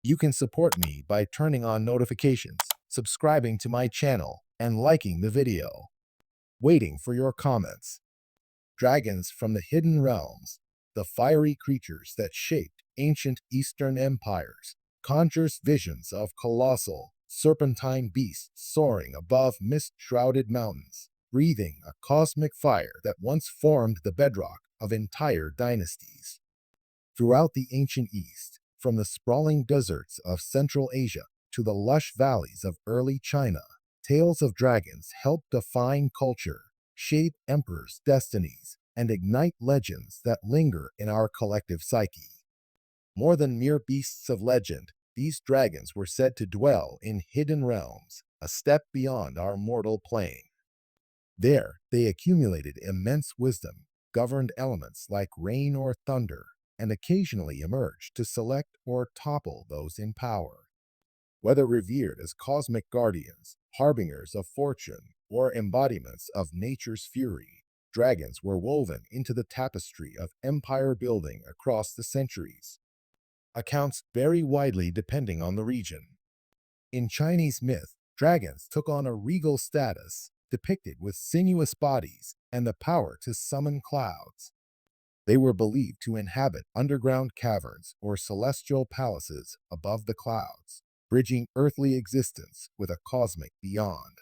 You can support me by turning on notifications, subscribing to my channel, and liking the video. Waiting for your comments. Dragons from the Hidden Realms, the fiery creatures that shaped ancient Eastern empires, conjures visions of colossal, serpentine beasts soaring above mist-shrouded mountains, breathing a cosmic fire that once formed the bedrock of entire dynasties. Throughout the ancient East, from the sprawling deserts of Central Asia to the lush valleys of early China, tales of dragons help define culture, shape emperors' destinies, and ignite legends that linger in our collective psyche. More than mere beasts of legend, these dragons were said to dwell in hidden realms, a step beyond our mortal plane. There, they accumulated immense wisdom, governed elements like rain or thunder, and occasionally emerged to select or topple those in power. Whether revered as cosmic guardians, harbingers of fortune, or embodiments of nature's fury, dragons were woven into the tapestry of empire building across the centuries. Accounts vary widely depending on the region. In Chinese myth, dragons took on a regal status, depicted with sinuous bodies and the power to summon clouds. They were believed to inhabit underground caverns or celestial palaces above the clouds, bridging earthly existence with a cosmic beyond.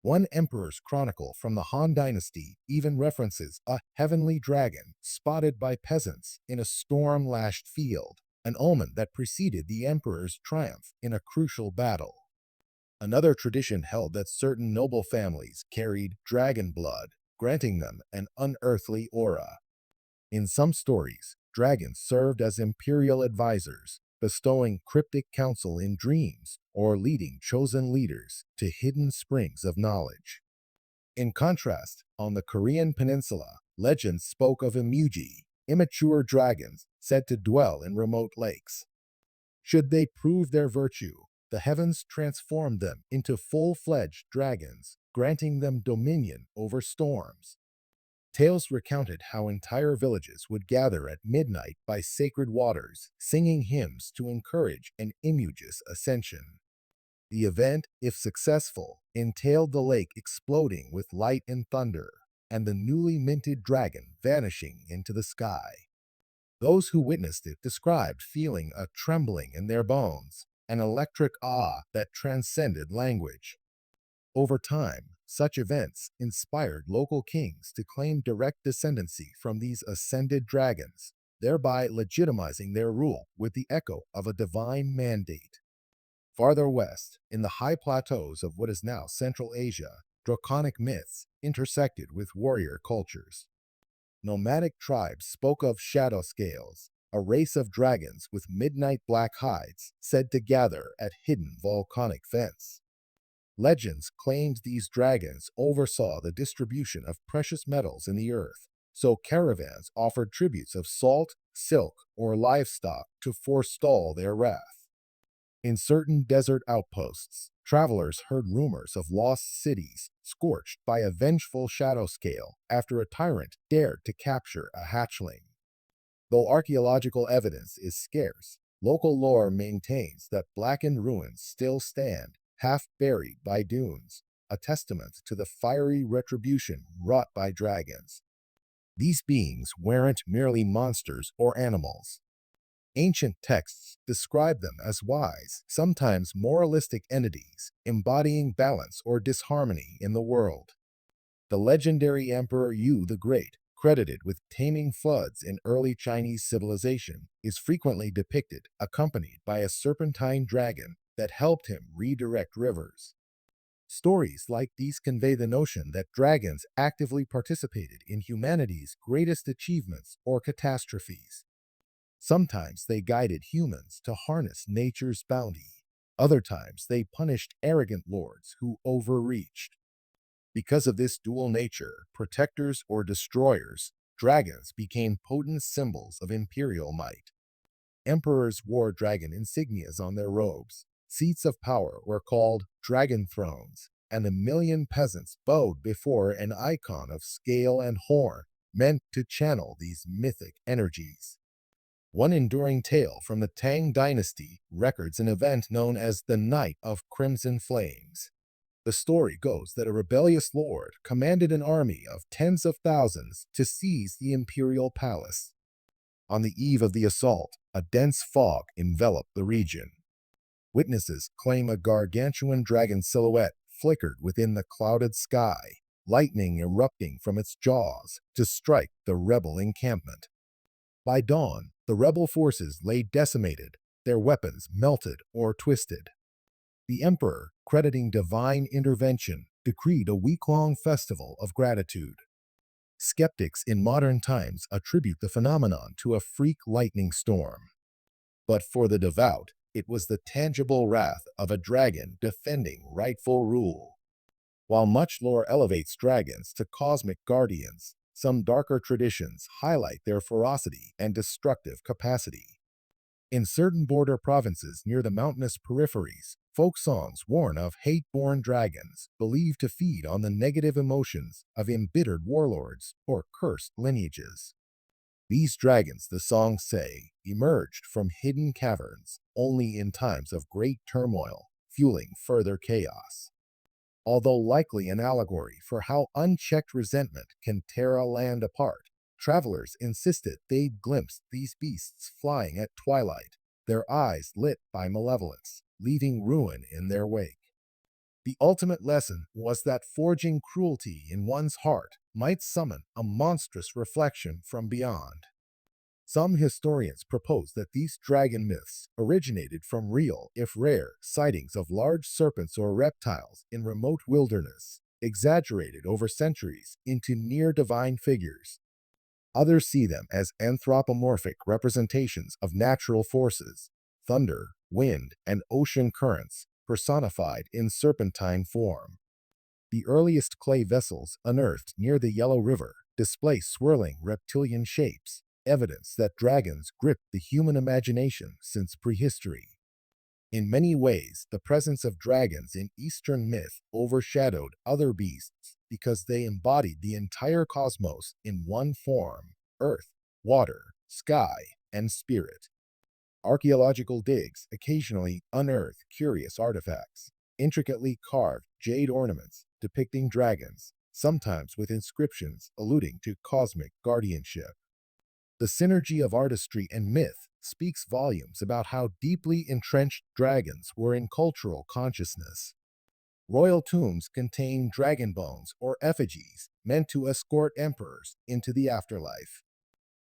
One emperor's chronicle from the Han Dynasty even references a heavenly dragon spotted by peasants in a storm-lashed field, an omen that preceded the emperor's triumph in a crucial battle. Another tradition held that certain noble families carried dragon blood, granting them an unearthly aura. In some stories, dragons served as imperial advisors, bestowing cryptic counsel in dreams or leading chosen leaders to hidden springs of knowledge. In contrast, on the Korean peninsula, legends spoke of imuji, immature dragons said to dwell in remote lakes. Should they prove their virtue, the heavens transformed them into full-fledged dragons, granting them dominion over storms. Tales recounted how entire villages would gather at midnight by sacred waters, singing hymns to encourage an immugous ascension. The event, if successful, entailed the lake exploding with light and thunder, and the newly minted dragon vanishing into the sky. Those who witnessed it described feeling a trembling in their bones, an electric awe that transcended language. Over time, such events inspired local kings to claim direct descendancy from these ascended dragons, thereby legitimizing their rule with the echo of a divine mandate. Farther west, in the high plateaus of what is now Central Asia, draconic myths intersected with warrior cultures. Nomadic tribes spoke of shadow scales, a race of dragons with midnight black hides said to gather at hidden volcanic vents. Legends claimed these dragons oversaw the distribution of precious metals in the earth, so caravans offered tributes of salt, silk, or livestock to forestall their wrath. In certain desert outposts, travelers heard rumors of lost cities scorched by a vengeful shadow scale after a tyrant dared to capture a hatchling. Though archaeological evidence is scarce, local lore maintains that blackened ruins still stand, half buried by dunes, a testament to the fiery retribution wrought by dragons. These beings weren't merely monsters or animals. Ancient texts describe them as wise, sometimes moralistic entities, embodying balance or disharmony in the world. The legendary Emperor Yu the Great, credited with taming floods in early Chinese civilization, is frequently depicted accompanied by a serpentine dragon that helped him redirect rivers. Stories like these convey the notion that dragons actively participated in humanity's greatest achievements or catastrophes. Sometimes they guided humans to harness nature's bounty. Other times they punished arrogant lords who overreached. Because of this dual nature, protectors or destroyers, dragons became potent symbols of imperial might. Emperors wore dragon insignias on their robes. Seats of power were called dragon thrones, and a million peasants bowed before an icon of scale and horn, meant to channel these mythic energies. One enduring tale from the Tang dynasty records an event known as the Night of Crimson Flames. The story goes that a rebellious lord commanded an army of tens of thousands to seize the imperial palace. On the eve of the assault, a dense fog enveloped the region. Witnesses claim a gargantuan dragon silhouette flickered within the clouded sky, lightning erupting from its jaws to strike the rebel encampment. By dawn, the rebel forces lay decimated, their weapons melted or twisted. The emperor, crediting divine intervention, decreed a week-long festival of gratitude. Skeptics in modern times attribute the phenomenon to a freak lightning storm. But for the devout, it was the tangible wrath of a dragon defending rightful rule. While much lore elevates dragons to cosmic guardians, some darker traditions highlight their ferocity and destructive capacity. In certain border provinces near the mountainous peripheries, folk songs warn of hate-born dragons believed to feed on the negative emotions of embittered warlords or cursed lineages. These dragons, the songs say, emerged from hidden caverns only in times of great turmoil, fueling further chaos. Although likely an allegory for how unchecked resentment can tear a land apart, travelers insisted they'd glimpsed these beasts flying at twilight, their eyes lit by malevolence, leaving ruin in their wake. The ultimate lesson was that forging cruelty in one's heart might summon a monstrous reflection from beyond. Some historians propose that these dragon myths originated from real, if rare, sightings of large serpents or reptiles in remote wilderness, exaggerated over centuries into near-divine figures. Others see them as anthropomorphic representations of natural forces, thunder, wind, and ocean currents, personified in serpentine form. The earliest clay vessels unearthed near the Yellow River display swirling reptilian shapes, evidence that dragons gripped the human imagination since prehistory. In many ways, the presence of dragons in Eastern myth overshadowed other beasts because they embodied the entire cosmos in one form: earth, water, sky, and spirit. Archaeological digs occasionally unearth curious artifacts, intricately carved jade ornaments depicting dragons, sometimes with inscriptions alluding to cosmic guardianship. The synergy of artistry and myth speaks volumes about how deeply entrenched dragons were in cultural consciousness. Royal tombs contain dragon bones or effigies meant to escort emperors into the afterlife.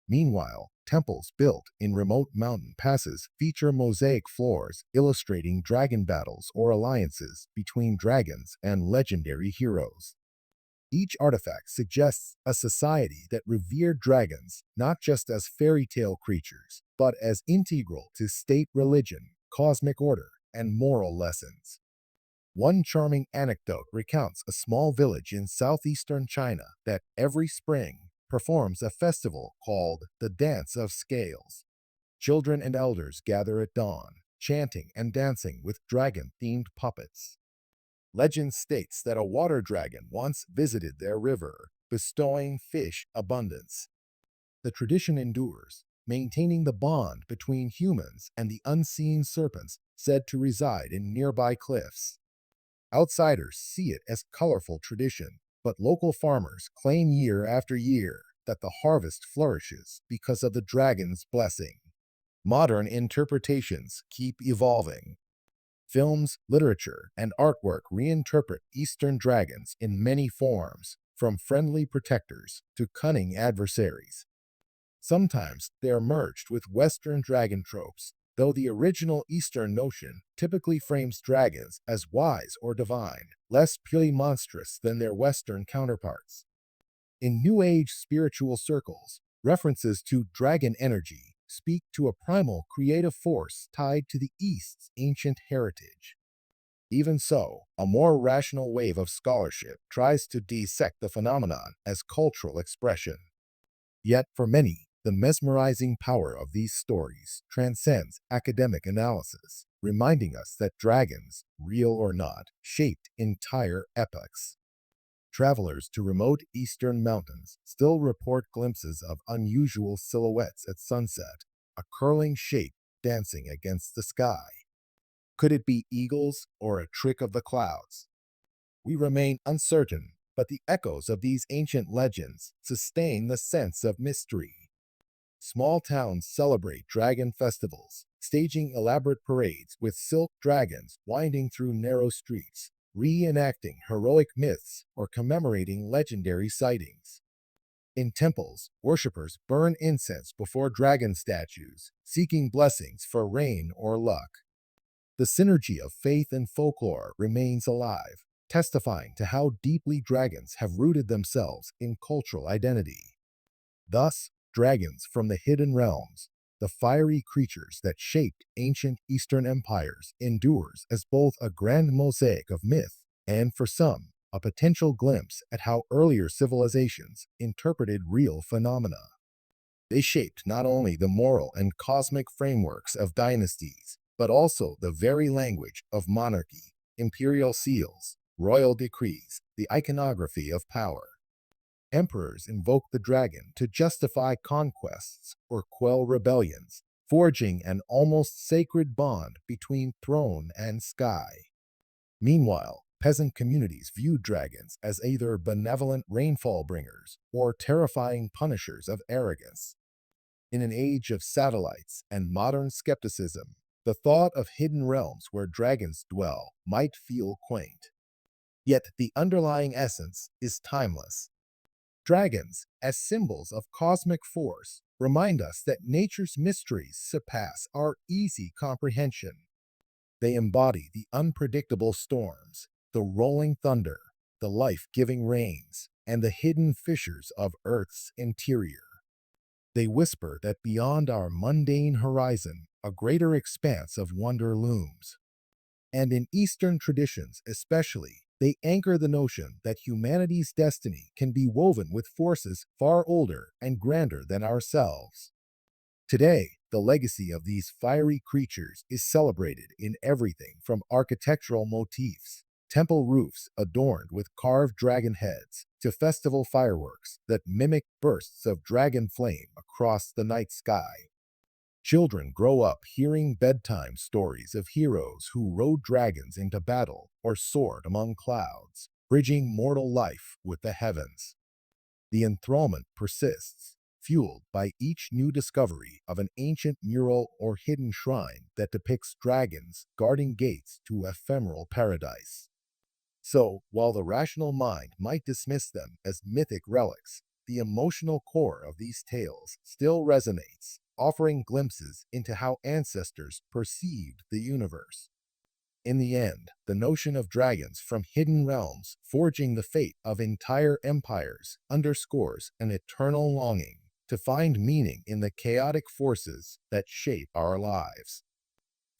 Meanwhile, temples built in remote mountain passes feature mosaic floors illustrating dragon battles or alliances between dragons and legendary heroes. Each artifact suggests a society that revered dragons not just as fairy tale creatures, but as integral to state religion, cosmic order, and moral lessons. One charming anecdote recounts a small village in southeastern China that every spring performs a festival called the Dance of Scales. Children and elders gather at dawn, chanting and dancing with dragon-themed puppets. Legend states that a water dragon once visited their river, bestowing fish abundance. The tradition endures, maintaining the bond between humans and the unseen serpents said to reside in nearby cliffs. Outsiders see it as colorful tradition, but local farmers claim year after year that the harvest flourishes because of the dragon's blessing. Modern interpretations keep evolving. Films, literature, and artwork reinterpret Eastern dragons in many forms, from friendly protectors to cunning adversaries. Sometimes they are merged with Western dragon tropes, though the original Eastern notion typically frames dragons as wise or divine, less purely monstrous than their Western counterparts. In New Age spiritual circles, references to dragon energy speak to a primal creative force tied to the East's ancient heritage. Even so, a more rational wave of scholarship tries to dissect the phenomenon as cultural expression. Yet, for many, the mesmerizing power of these stories transcends academic analysis, reminding us that dragons, real or not, shaped entire epochs. Travelers to remote eastern mountains still report glimpses of unusual silhouettes at sunset, a curling shape dancing against the sky. Could it be eagles or a trick of the clouds? We remain uncertain, but the echoes of these ancient legends sustain the sense of mystery. Small towns celebrate dragon festivals, staging elaborate parades with silk dragons winding through narrow streets, reenacting heroic myths or commemorating legendary sightings. In temples, worshippers burn incense before dragon statues, seeking blessings for rain or luck. The synergy of faith and folklore remains alive, testifying to how deeply dragons have rooted themselves in cultural identity. Thus, dragons from the hidden realms, the fiery creatures that shaped ancient Eastern empires, endures as both a grand mosaic of myth and, for some, a potential glimpse at how earlier civilizations interpreted real phenomena. They shaped not only the moral and cosmic frameworks of dynasties, but also the very language of monarchy, imperial seals, royal decrees, the iconography of power. Emperors invoked the dragon to justify conquests or quell rebellions, forging an almost sacred bond between throne and sky. Meanwhile, peasant communities viewed dragons as either benevolent rainfall bringers or terrifying punishers of arrogance. In an age of satellites and modern skepticism, the thought of hidden realms where dragons dwell might feel quaint. Yet the underlying essence is timeless. Dragons, as symbols of cosmic force, remind us that nature's mysteries surpass our easy comprehension. They embody the unpredictable storms, the rolling thunder, the life-giving rains, and the hidden fissures of Earth's interior. They whisper that beyond our mundane horizon, a greater expanse of wonder looms. And in Eastern traditions especially, they anchor the notion that humanity's destiny can be woven with forces far older and grander than ourselves. Today, the legacy of these fiery creatures is celebrated in everything from architectural motifs, temple roofs adorned with carved dragon heads, to festival fireworks that mimic bursts of dragon flame across the night sky. Children grow up hearing bedtime stories of heroes who rode dragons into battle or soared among clouds, bridging mortal life with the heavens. The enthrallment persists, fueled by each new discovery of an ancient mural or hidden shrine that depicts dragons guarding gates to ephemeral paradise. So, while the rational mind might dismiss them as mythic relics, the emotional core of these tales still resonates, offering glimpses into how ancestors perceived the universe. In the end, the notion of dragons from hidden realms forging the fate of entire empires underscores an eternal longing to find meaning in the chaotic forces that shape our lives.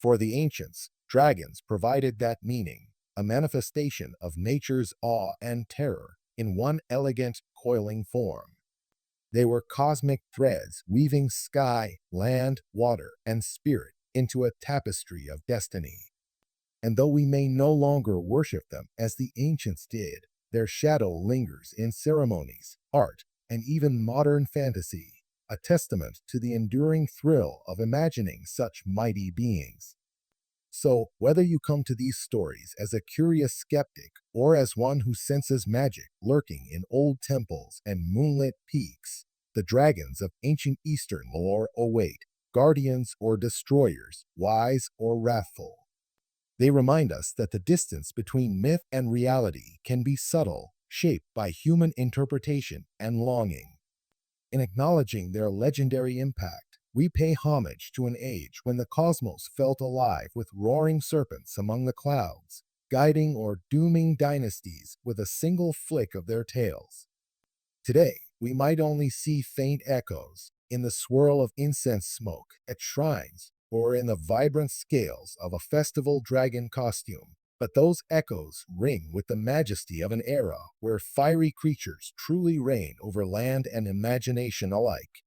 For the ancients, dragons provided that meaning, a manifestation of nature's awe and terror in one elegant, coiling form. They were cosmic threads weaving sky, land, water, and spirit into a tapestry of destiny. And though we may no longer worship them as the ancients did, their shadow lingers in ceremonies, art, and even modern fantasy, a testament to the enduring thrill of imagining such mighty beings. So, whether you come to these stories as a curious skeptic or as one who senses magic lurking in old temples and moonlit peaks, the dragons of ancient Eastern lore await, guardians or destroyers, wise or wrathful. They remind us that the distance between myth and reality can be subtle, shaped by human interpretation and longing. In acknowledging their legendary impact, we pay homage to an age when the cosmos felt alive with roaring serpents among the clouds, guiding or dooming dynasties with a single flick of their tails. Today, we might only see faint echoes in the swirl of incense smoke at shrines or in the vibrant scales of a festival dragon costume, but those echoes ring with the majesty of an era where fiery creatures truly reign over land and imagination alike.